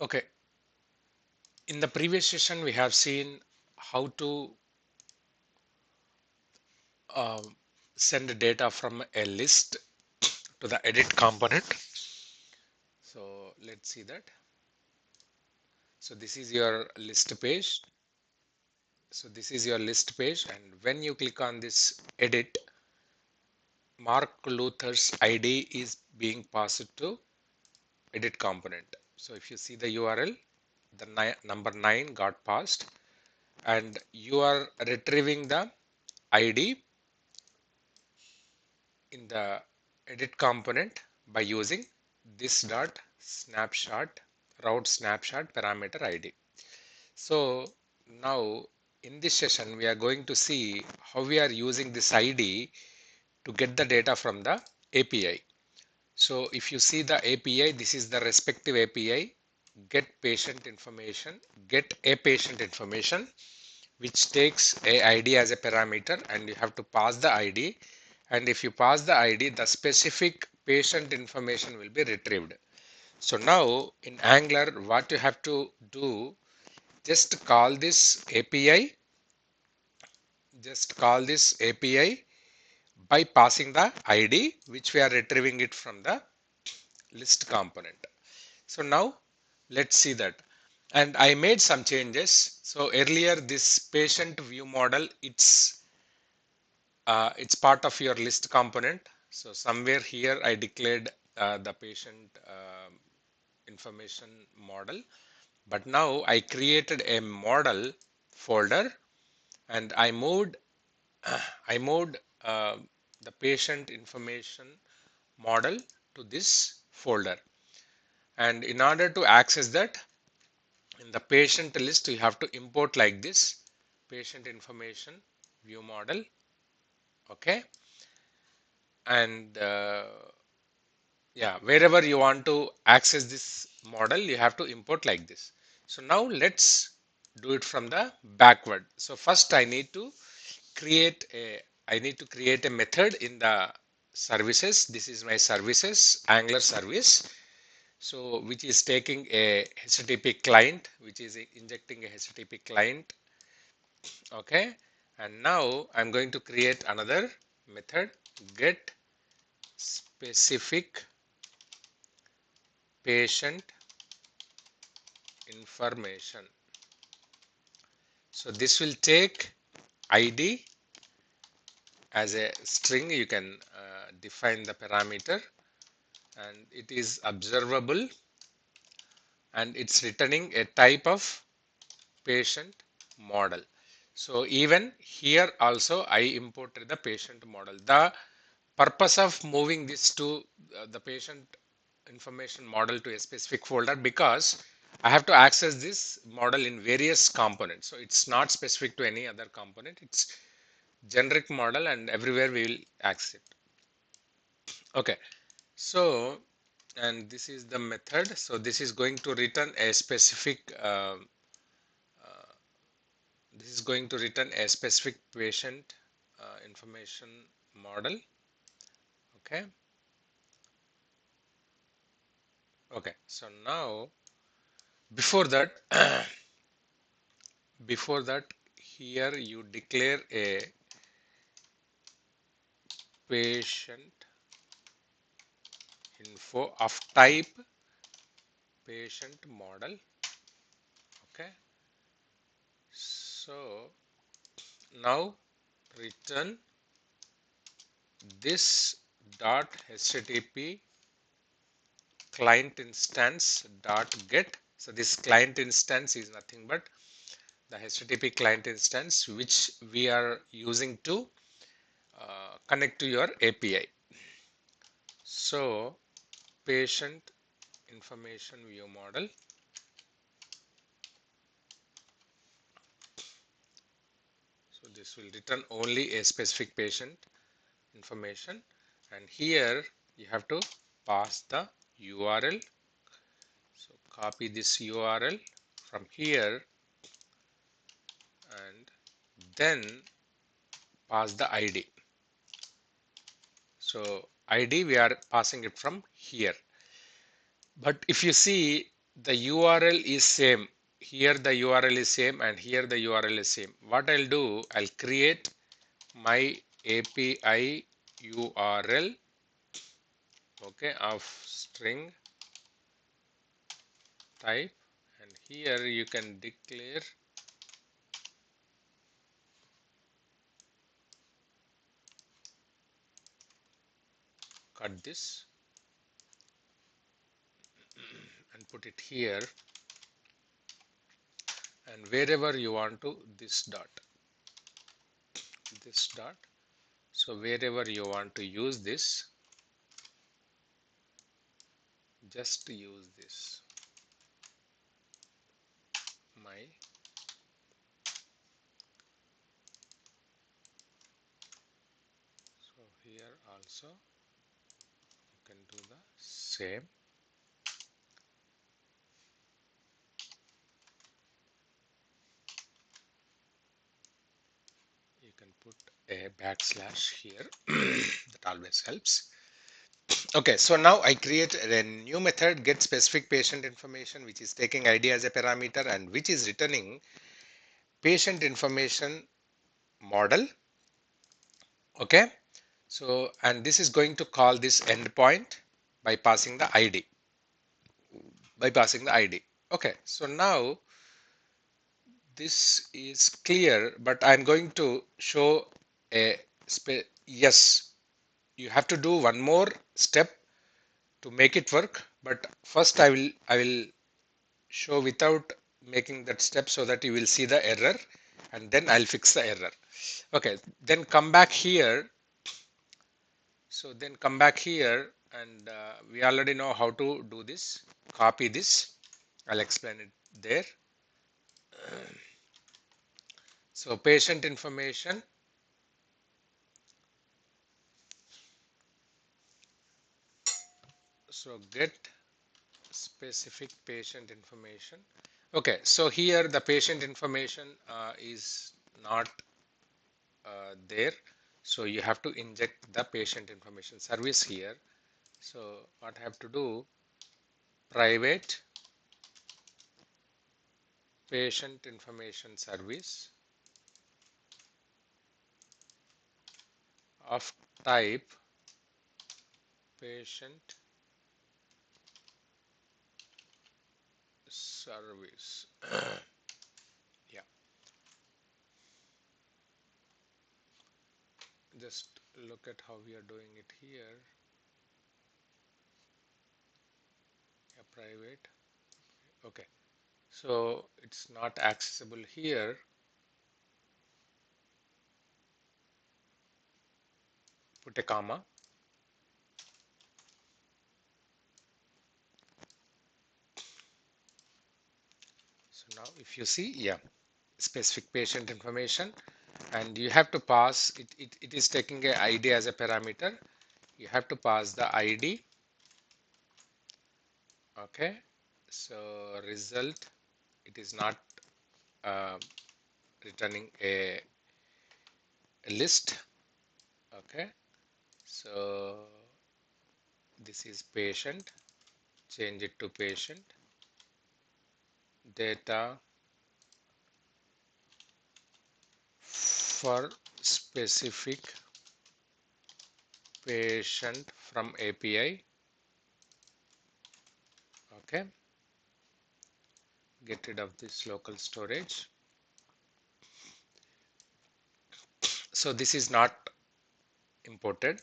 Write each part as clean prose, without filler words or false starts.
Okay, in the previous session, we have seen how to um, send data from a list to the edit component. So let's see that. So this is your list page. So this is your list page, and when you click on this edit, Mark Luther's ID is being passed to edit component. So if you see the URL, the number 9 got passed, and you are retrieving the ID in the edit component by using this dot snapshot route snapshot parameter ID. So now in this session we are going to see how we are using this ID to get the data from the API. So if you see the API, this is the respective API, get patient information, get a patient information, which takes a ID as a parameter, and you have to pass the ID, and if you pass the ID, the specific patient information will be retrieved. So now in Angular, what you have to do, just call this API, just call this API by passing the ID, which we are retrieving it from the list component. So now let's see that. And I made some changes. So earlier this patient view model, it's part of your list component. So somewhere here I declared the patient information model, but now I created a model folder, and I moved the patient information model to this folder. And in order to access that, in the patient list, you have to import like this patient information view model. Okay. And yeah, wherever you want to access this model, you have to import like this. So now let's do it from the backward. So first I need to create a method in the services. This is my services Angular service. So which is taking a HTTP client, which is injecting a HTTP client. Okay. And now I'm going to create another method, get specific patient information. So this will take ID as a string. You can define the parameter, and it is observable, and it's returning a type of patient model. So even here also I imported the patient model. The purpose of moving this to the patient information model to a specific folder, because I have to access this model in various components. So it's not specific to any other component. It's generic model, and everywhere we will access it. Okay. So, and this is the method. So this is going to return a specific this is going to return a specific patient information model. Okay. Okay. So now before that before that, here you declare a patient info of type patient model. Okay. So now return this dot http client instance dot get. So this client instance is nothing but the http client instance which we are using to connect to your API. So patient information view model. So this will return only a specific patient information, and here you have to pass the URL. So copy this URL from here and then pass the ID. So ID we are passing it from here. But if you see the URL is same. Here the URL is same and here the URL is same. What I'll do, I'll create my API URL, okay, of string type, and here you can declare cut this and put it here, and wherever you want to this dot, so wherever you want to use this, just use this my, so here also you can do the same. You can put a backslash here. That always helps. Okay, so now I create a new method, get specific patient information, which is taking ID as a parameter and which is returning patient information model. Okay, so and this is going to call this endpoint by passing the ID. Okay, so now this is clear, but I'm going to show a yes, you have to do one more step to make it work, but first I will show without making that step so that you will see the error, and then I'll fix the error. Okay, then come back here. So then come back here, and we already know how to do this. Copy this. I'll explain it there. So patient information. So get specific patient information. Okay, so here the patient information is not there. So you have to inject the patient information service here. So what I have to do, private patient information service of type patient service. Yeah, just look at how we are doing it here. Yeah, private. Okay, so it's not accessible here. Put a comma. So now if you see, yeah, specific patient information, and you have to pass it is taking a ID as a parameter. You have to pass the ID. Okay, so result, it is not uh, returning a list. Okay, so this is patient, change it to patient data for specific patient from API. Okay, get rid of this local storage. So this is not imported.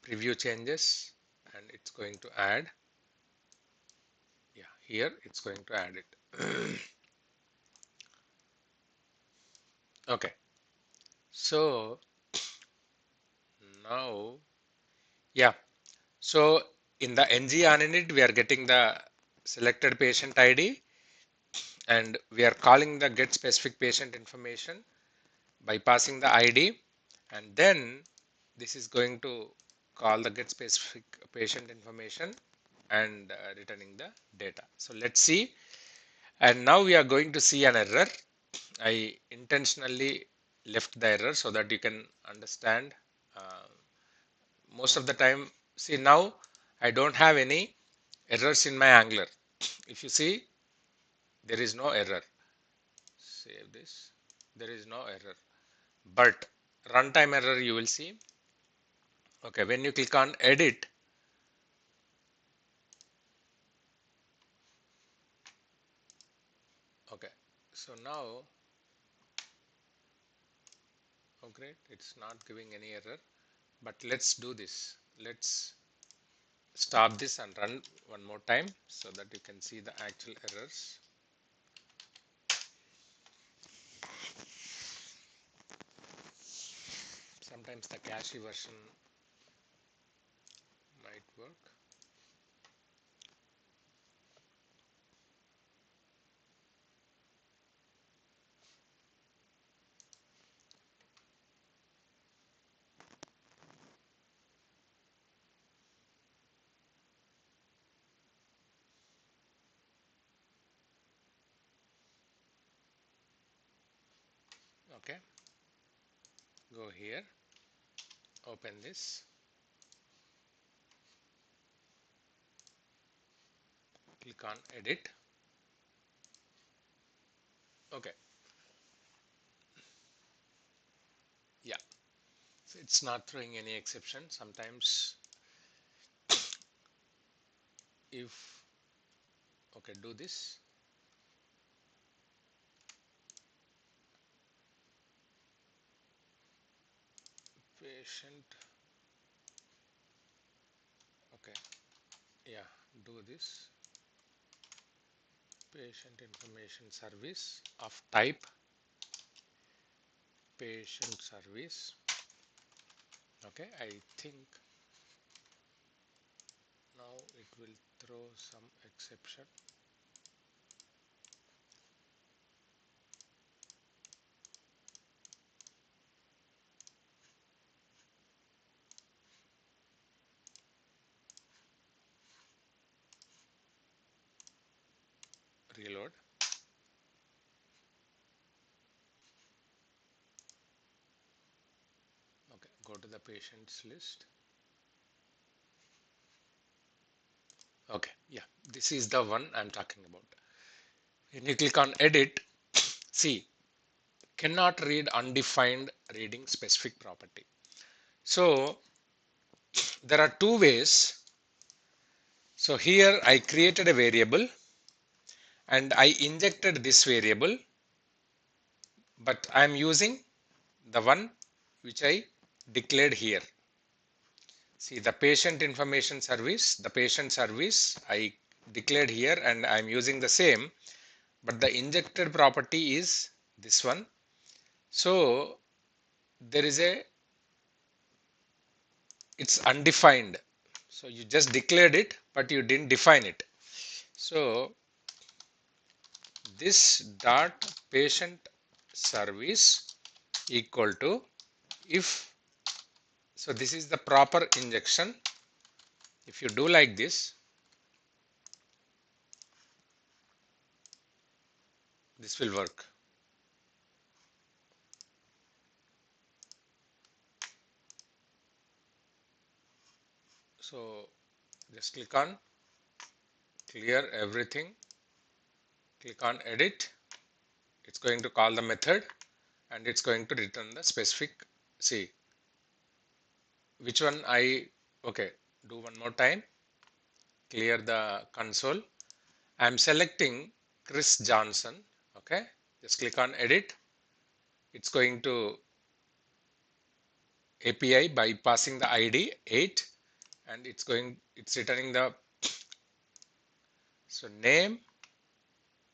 Preview changes, and it's going to add, yeah, here it's going to add it. Okay, so now, yeah, so in the ng on init we are getting the selected patient ID, and we are calling the get specific patient information by passing the ID, and then this is going to call the get specific patient information and returning the data. So let's see, and now we are going to see an error. I intentionally left the error so that you can understand. Most of the time, see now I don't have any errors in my Angler. If you see, there is no error. Save this. There is no error. But runtime error you will see. Okay, when you click on edit, okay, so now, oh great, it's not giving any error. But let's do this. Let's stop this and run one more time so that you can see the actual errors. Sometimes the cache version might work. Okay, go here, open this, click on edit. Okay, yeah, so it's not throwing any exception. Sometimes if, okay, do this. Patient, okay, yeah, do this. Patient information service of type patient service. Okay, I think now it will throw some exception. Reload. Okay, go to the patients list. Okay, yeah, this is the one I'm talking about. When you click on edit, see, cannot read undefined reading specific property. So there are two ways. So here I created a variable and I injected this variable, but I'm using the one which I declared here. See, the patient information service, the patient service I declared here and I'm using the same, but the injected property is this one. So there is a, it's undefined. So you just declared it, but you didn't define it. So this dot patient service equal to if, so this is the proper injection. If you do like this will work. So just click on clear everything, click on edit. It's going to call the method and it's going to return the specific. See which one I, okay, do one more time, clear the console. I'm selecting Chris Johnson. Okay, just click on edit. It's going to API by passing the ID 8 and it's returning the, so name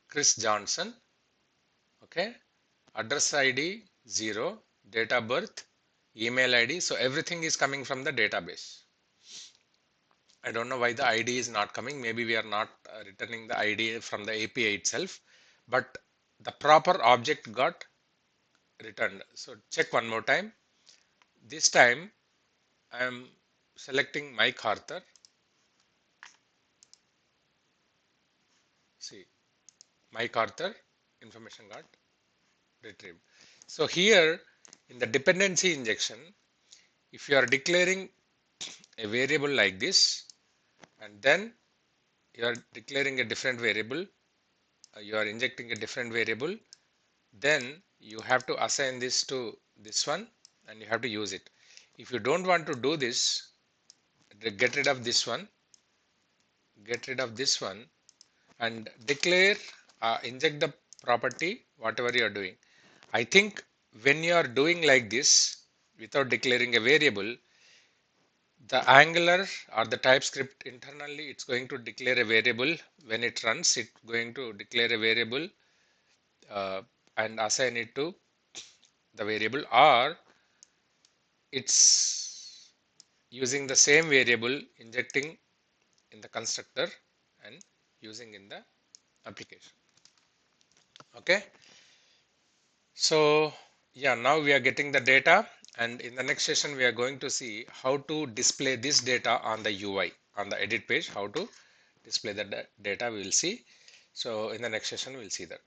Chris Johnson. Okay, address ID 0, date of birth, email ID. So everything is coming from the database. I don't know why the ID is not coming. Maybe we are not returning the ID from the API itself, but the proper object got returned. So check one more time. This time I am selecting Mike Arthur. See, Mike Arthur information got retrieved. So here in the dependency injection, if you are declaring a variable like this, and then you are declaring a different variable, you are injecting a different variable, then you have to assign this to this one and you have to use it. If you don't want to do this, get rid of this one, get rid of this one, and declare, inject the property whatever you are doing. I think when you are doing like this without declaring a variable, the Angular or the TypeScript internally, it's going to declare a variable. When it runs, it's going to declare a variable uh, and assign it to the variable, or it's using the same variable, injecting in the constructor and using in the application. Okay. So yeah, now we are getting the data, and in the next session we are going to see how to display this data on the UI, on the edit page, how to display the data we will see. So in the next session we'll see that.